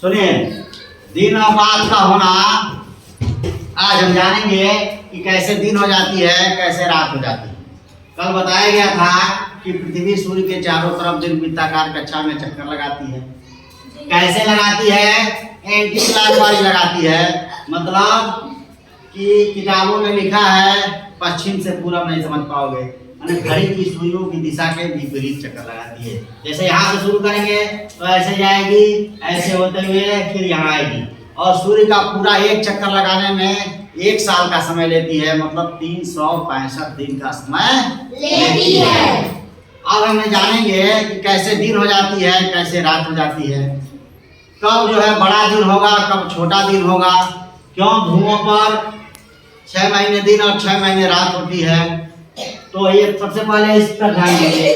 सुनिए, दिन और रात का होना आज हम जानेंगे कि कैसे दिन हो जाती है, कैसे रात हो जाती है। कल बताया गया था कि पृथ्वी सूर्य के चारों तरफ दिन वृत्ताकार कक्षा में चक्कर लगाती है। कैसे लगाती है? एंटी क्लॉकवाइज लगाती है। मतलब कि किताबों में लिखा है पश्चिम से पूरब नहीं समझ पाओगे, घड़ी की सुइयों की दिशा के विपरीत चक्कर लगाती है। जैसे यहाँ से शुरू करेंगे तो ऐसे जाएगी, ऐसे होते हुए फिर यहाँ आएगी। और सूर्य का पूरा एक चक्कर लगाने में 1 साल का समय लेती है, मतलब 365 दिन का समय लेती है। अब हम जानेंगे कि कैसे दिन हो जाती है, कैसे रात हो जाती है, कब जो है बड़ा दिन होगा, कब छोटा दिन होगा, क्यों ध्रुवों पर 6 महीने दिन और 6 महीने रात होती है। तो ये सबसे पहले इस पर ध्यान दीजिए।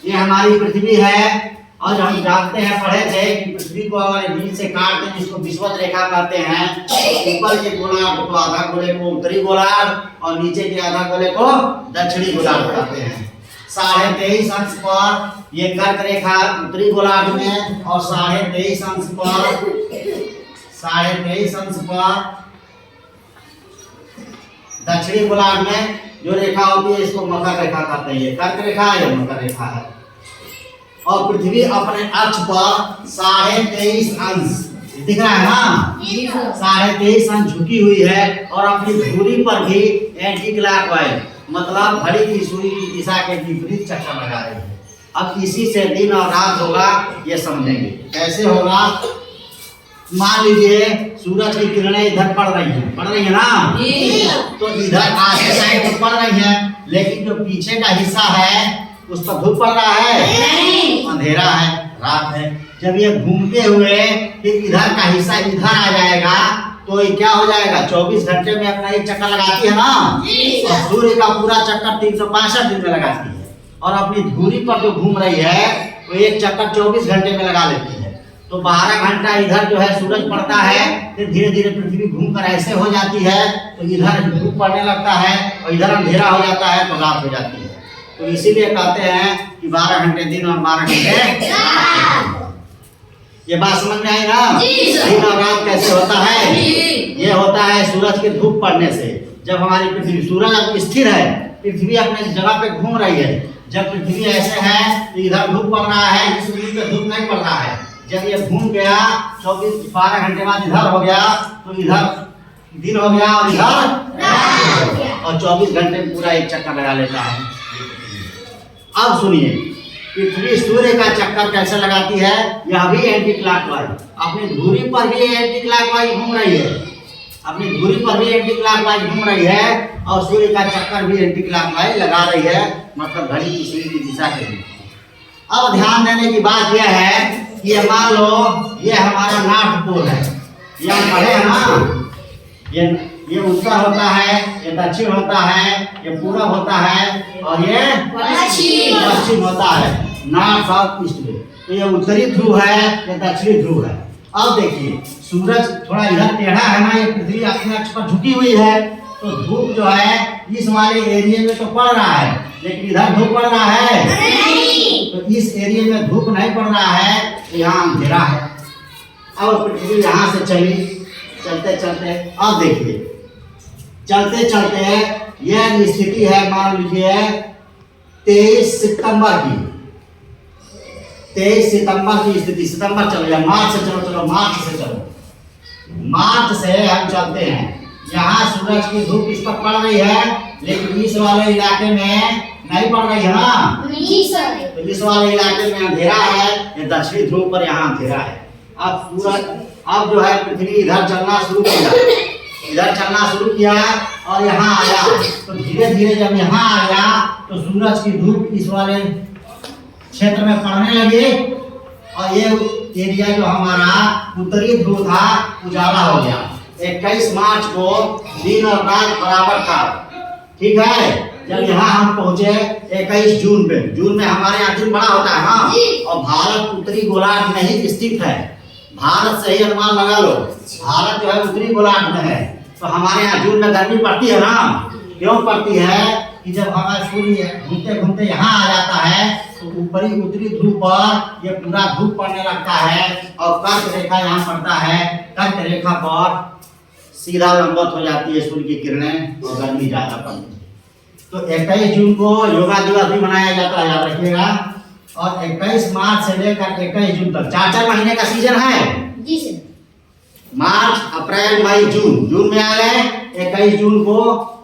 ये हमारी पृथ्वी है और हम जानते हैं, पढ़े थे कि पृथ्वी को अगर बीच से काट दें जिसको विषुवत रेखा कहते हैं, ऊपर के गोलार्ध को आधा गोले को उत्तरी गोलार्ध और नीचे के आधा गोले को दक्षिणी गोलार्ध कहते हैं। 23.5 अंश पर ये कर्क रेखा उत्तरी गोलार्ध में और 23.5 अंश पर दक्षिणी गोलार्ध में जो रेखा होती है इसको मकर रेखा कहते हैं। ये कर्क रेखा है, ये मकर रेखा है। और पृथ्वी अपने अक्ष पर 23.5 अंश दिख रहा है ना, 23.5 अंश झुकी हुई है और अपनी धुरी पर भी एंटी क्लॉकवाइज मतलब घड़ी की सुई की दिशा के विपरीत चक्कर लगा रही है। अब इसी से दिन और रात होगा, ये समझेंगे कैसे होगा। मान लीजिए सूरज की किरणें इधर पड़ रही है ना, तो इधर आगे साइड में पड़ रही है, लेकिन जो पीछे का हिस्सा है उस पर धूप पड़ रहा है, अंधेरा है, रात है। जब ये घूमते हुए फिर इधर का हिस्सा इधर आ जाएगा तो ये क्या हो जाएगा, 24 घंटे में अपना एक चक्कर लगाती है ना, और सूर्य का पूरा चक्कर 365 दिन में लगाती है। और अपनी धुरी पर जो घूम रही है वो एक चक्कर 24 घंटे में लगा लेती है। तो 12 घंटा इधर जो है सूरज पड़ता है, फिर धीरे धीरे पृथ्वी घूमकर ऐसे हो जाती है, तो इधर धूप पड़ने लगता है और इधर अंधेरा हो जाता है, तो रात हो जाती है। तो इसीलिए कहते हैं कि 12 घंटे दिन और 12 घंटे रात। ये बात समझ में आई ना? दिन और रात कैसे होता है? ये होता है सूरज के धूप पड़ने से। जब हमारी पृथ्वी, सूरज स्थिर है, पृथ्वी अपने जगह पे घूम रही है। जब पृथ्वी ऐसे है तो इधर धूप पड़ रहा है, इस दूरी पे धूप नहीं पड़ रहा है। जब ये घूम गया 12 घंटे बाद इधर हो गया तो इधर दिन हो गया और इधर रात हो गया, और 24 घंटे में पूरा एक चक्कर लगा लेता है। अब सुनिए, पृथ्वी सूर्य का चक्कर कैसे लगाती है। यह भी एंटी क्लॉकवाइज अपनी धुरी पर भी एंटी क्लॉकवाइज घूम रही है, अपनी धुरी पर भी एंटी क्लॉकवाइज घूम रही है, और सूर्य का चक्कर भी एंटी क्लॉकवाइज लगा रही है, मतलब घड़ी की सुई की दिशा के लिए। अब ध्यान देने की बात यह है कि ये मान लो ये हमारा नॉर्थ पोल है, ये हम पढ़े हैं ना, ये उत्तर होता है, ये दक्षिण होता है, ये पूरब होता है और ये पश्चिम होता है, नॉर्थ साउथ ईस्ट में। तो ये उत्तरी ध्रुव है, ये दक्षिणी ध्रुव है। अब देखिए सूरज थोड़ा इधर टेढ़ा है ना, ये पृथ्वी अपने अक्ष पर झुकी हुई है, तो धूप जो है इस वाले एरिया में तो पड़ रहा है, लेकिन इधर धूप पड़ रहा है तो इस एरिया में धूप नहीं पड़ रहा है, तो यहाँ अंधेरा है। अब पृथ्वी यहाँ से चली, चलते चलते अब देखिए चलते चलते यह स्थिति है, मान लीजिए 23 सितंबर की, 23 सितंबर की स्थिति। सितंबर चलो या मार्च से चलो, मार्च से चलो, मार्च से हम चलते हैं। यहाँ सूरज की धूप इस पर पड़ रही है, लेकिन इस वाले इलाके में नहीं पड़ रही है ना, तो इस वाले इलाके में अंधेरा है, ये दक्षिणी ध्रुव पर यहाँ अंधेरा है। अब जो है पृथ्वी इधर चलना शुरू किया और यहाँ आया, तो धीरे धीरे जब यहाँ आया तो सूरज की धूप इस वाले क्षेत्र में पड़ने लगी, और ये एरिया जो हमारा उत्तरी ध्रुव था उजाला हो गया। 21 मार्च को दिन और रात बराबर था, ठीक है। जब यहाँ हम पहुंचे 21 जून पे, जून में हमारे यहाँ दिन बड़ा होता है हाँ, और भारत उत्तरी गोलार्ध में ही स्थित है। भारत से ही अनुमान लगा लो, भारत जो है उत्तरी गोलार्ध में है, तो हमारे यहाँ जून में गर्मी पड़ती है ना। क्यों पड़ती है? कि जब हमारा सूर्य घूमते घूमते यहाँ आ जाता है तो ऊपरी उत्तरी ध्रुव पर ये पूरा धूप पड़ने लगता है और कर्क रेखा यहाँ पड़ता है। कर्क रेखा पर सीधा लंबवत हो जाती है सूर्य की किरणें और गर्मी ज्यादा पड़ती है। तो 21 जून को योगा दिवस भी मनाया जाता है, याद रखिएगा। और 21 मार्च से लेकर 21 जून तक 4 महीने का सीजन है जी सर। मार्च, अप्रैल, मई, जून। जून में आ गए 21 जून को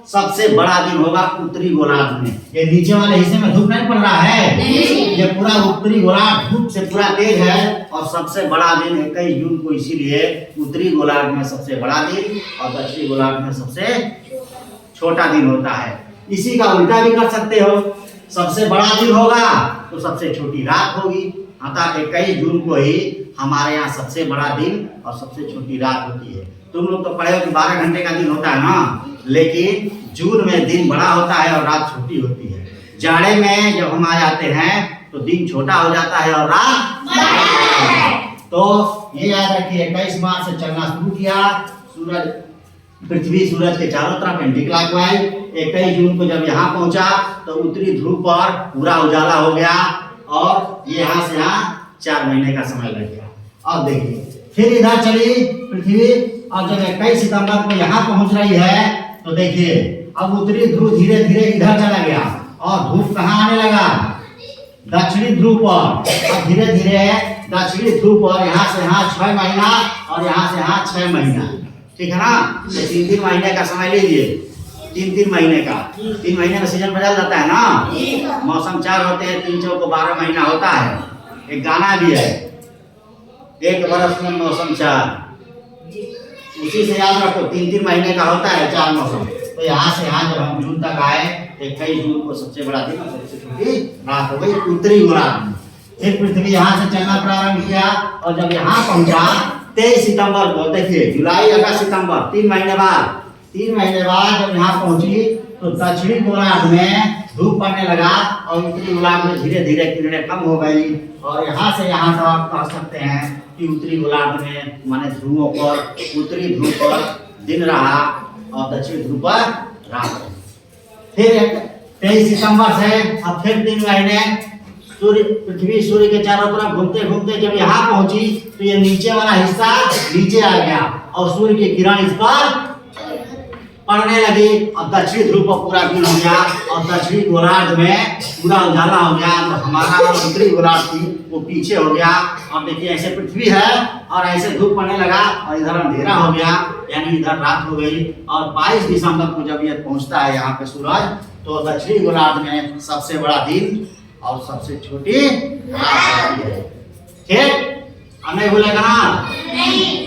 सबसे बड़ा दिन होगा उत्तरी गोलार्ध में। ये नीचे वाले हिस्से में धूप नहीं पड़ रहा है, नहीं। ये पूरा उत्तरी गोलार्ध धूप से पूरा तेज है और सबसे बड़ा दिन 21 जून को इसीलिए उत्तरी गोलार्ध में सबसे बड़ा दिन और दक्षिणी गोलार्ध में सबसे छोटा दिन होता है। इसी का उल्टा भी कर सकते हो, सबसे बड़ा दिन होगा तो सबसे छोटी रात होगी। अतः 21 जून को ही हमारे यहाँ सबसे बड़ा दिन और सबसे छोटी रात होती है। तुम लोग तो पढ़े हो कि 12 घंटे का दिन होता है ना, लेकिन जून में दिन बड़ा होता है और रात छोटी होती है। जाड़े में जब हम आ जाते हैं तो दिन छोटा हो जाता है और रात बड़ा है। तो ये याद रखिए 21 मार्च से चलना शुरू किया, सूरज पृथ्वी सूरज के चारों तरफ एंटी क्लॉकवाइज। 21 जून को जब यहाँ पहुंचा तो उत्तरी ध्रुव पर पूरा उजाला हो गया और ये यहाँ से यहाँ 4 महीने का समय लग गया। अब देखिए फिर इधर चली पृथ्वी और जब 21 सितंबर को यहाँ पहुंच रही है तो देखिए अब उत्तरी ध्रुव धीरे धीरे इधर चला गया और धूप कहाँ आने लगा, दक्षिणी ध्रुव पर। अब धीरे धीरे दक्षिणी ध्रुव पर यहाँ से यहाँ 6 महीना और यहाँ से यहाँ 6 महीना, ठीक है ना। तो 3 महीने का समय लीजिए, 3 महीने का। 3 महीने में सीजन बदल जाता है ना, मौसम 4 होते हैं, 3 चौक को 12 महीना होता है। एक गाना भी है, एक बरस में मौसम 4, उसी से याद रखो 3 महीने का होता है 4 मौसम। तो यहाँ से यहाँ जब हम जून तक आए तो 21 जून को सबसे बड़ा दिन और सबसे छोटी रात हो गई उत्तरी गोलार्ध में। फिर पृथ्वी यहाँ से चलना प्रारंभ किया और जब यहाँ पहुंचा 23 सितंबर को, देखिए जुलाई, अगस्त, सितंबर 3 महीने बाद, 3 महीने बाद जब यहाँ पहुंची तो दक्षिणी गोलार्ध में धूप पड़ने लगा और उत्तरी गोलार्ध में धीरे धीरे किरणें कम हो गई। और यहाँ से यहाँ तक आप कह सकते हैं कि उत्तरी गोलार्ध में माने ध्रुवों पर, उत्तरी ध्रुव पर दिन रहा और दक्षिणी ध्रुव पर रात रही। फिर 23 सितंबर से अब फिर 3 महीने पृथ्वी सूर्य के चारों तरफ घूमते घूमते जब यहाँ पहुंची तो ये नीचे वाला हिस्सा नीचे आ गया और सूर्य की किरण इस पर पड़ने लगी और दक्षिणी ध्रुव पर पूरा दिन हो गया और दक्षिणी गोलार्ध में पूरा उजाला हो गया। तो हमारा उत्तरी गोलार्ध थी वो पीछे हो गया और देखिए ऐसे पृथ्वी है और ऐसे धूप पड़ने लगा और इधर अंधेरा हो गया, यानी इधर रात हो गई। और 22 दिसंबर को जब ये पहुंचता है यहाँ पे सूरज तो दक्षिणी गोलार्ध में सबसे बड़ा दिन और सबसे छोटी रात होती है। ठीक, हमें भूलेगा ना,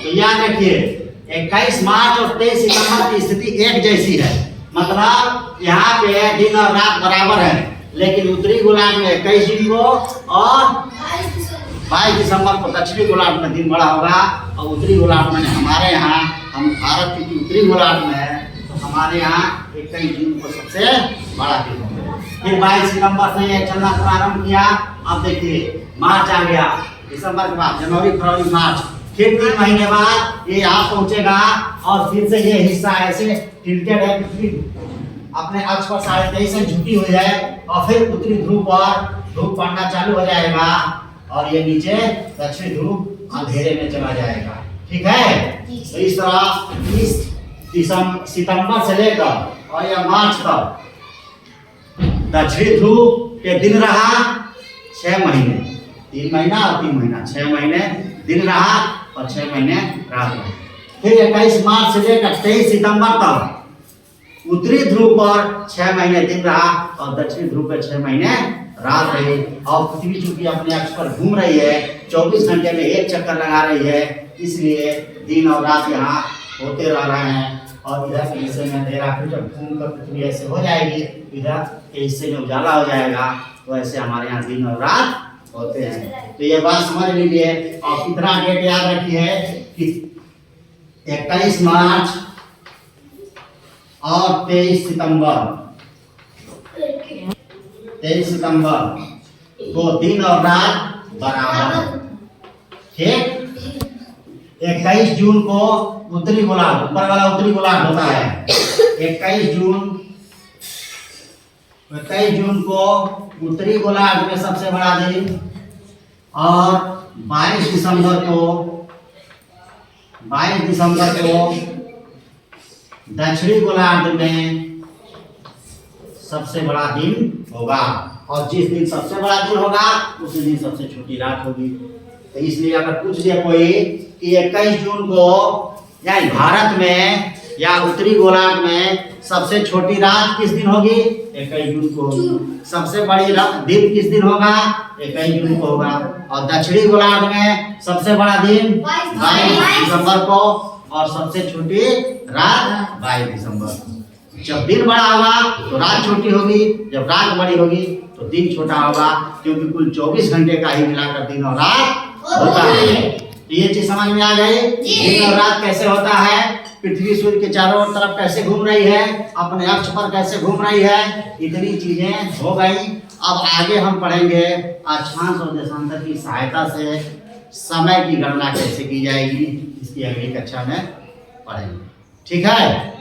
तो याद रखिए 21 मार्च और 23 सितंबर की स्थिति एक जैसी है, मतलब यहाँ पे दिन और रात बराबर है, लेकिन उत्तरी गोलार्ध में 21 जून को और 22 दिसंबर को दक्षिणी गोलार्ध में दिन बड़ा होगा और उत्तरी गोलार्ध में हमारे यहाँ, हम भारत की उत्तरी गोलार्ध में है तो हमारे यहाँ 21 जून को सबसे बड़ा दिन होगा। फिर 22 सितंबर से चलना प्रारंभ किया। अब देखिए मार्च आ गया, दिसंबर के बाद जनवरी, फरवरी, मार्च, फिर 3 महीने बाद ये यहाँ पहुंचेगा और फिर से ये हिस्सा ऐसे टिल्टेड है, पृथ्वी अपने अक्ष पर 23.5 से झुकी हुई है और फिर उत्तरी ध्रुव पर धूप पड़ना चालू हो जाएगा और ये नीचे दक्षिणी ध्रुव अंधेरे में चला जाएगा। ठीक है, तो इस तरह 30 सितंबर से लेकर और या मार्च तक दक्षिणी ध्रुव के दिन रहा 6 महीने, 3 महीना और 3 महीना, 6 महीने दिन रहा और 6 महीने रात रही। फिर 21 मार्च से लेकर 23 सितंबर तक उत्तरी ध्रुव पर 6 महीने दिन रहा और दक्षिणी ध्रुव पर 6 महीने रात रही। और पृथ्वी चूंकि अपने अक्ष पर घूम रही है, 24 घंटे में एक चक्कर लगा रही है, इसलिए दिन और रात यहाँ होते रह रहे हैं। और इधर के हिस्से में अंधेरा, फिर जब घूम कर पृथ्वी ऐसे हो जाएगी, इधर के हिस्से में उजाला हो जाएगा, तो ऐसे हमारे यहाँ दिन और रात होते हैं। तो ये बात समझ लीजिए और कितना डेट याद रखिए कि 21 मार्च और 23 सितंबर तो दिन और रात बराबर। ठीक, 21 जून को उत्तरी गोलार्ध, ऊपर वाला उत्तरी गोलार्ध होता है, 21 जून 23 जून को उत्तरी गोलार्ध में सबसे बड़ा दिन और 22 दिसंबर को दक्षिणी गोलार्ध में सबसे बड़ा दिन होगा। और जिस दिन सबसे बड़ा दिन होगा उसी दिन सबसे छोटी रात होगी। तो इसलिए अगर पूछ दिया कोई कि 21 जून को या भारत में या उत्तरी गोलार्ध में सबसे छोटी रात किस दिन होगी? 21 जून को होगी। सबसे बड़ी दिन किस दिन होगा? 21 जून को होगा। और दक्षिणी गोलार्ध में सबसे बड़ा दिन 22 दिसंबर को और सबसे छोटी रात 22 दिसंबर को। जब दिन बड़ा होगा तो रात छोटी होगी, जब रात बड़ी होगी तो दिन छोटा होगा, क्योंकि कुल 24 घंटे का ही मिलाकर दिन और रात होता है। ये चीज समझ में आ गई? दिन और रात कैसे होता है, पृथ्वी सूर्य के चारों तरफ कैसे घूम रही है, अपने अक्ष पर कैसे घूम रही है, इतनी चीजें हो गई। अब आगे हम पढ़ेंगे अक्षांश और देशांतर की सहायता से समय की गणना कैसे की जाएगी, इसकी अगली कक्षा में पढ़ेंगे। ठीक है?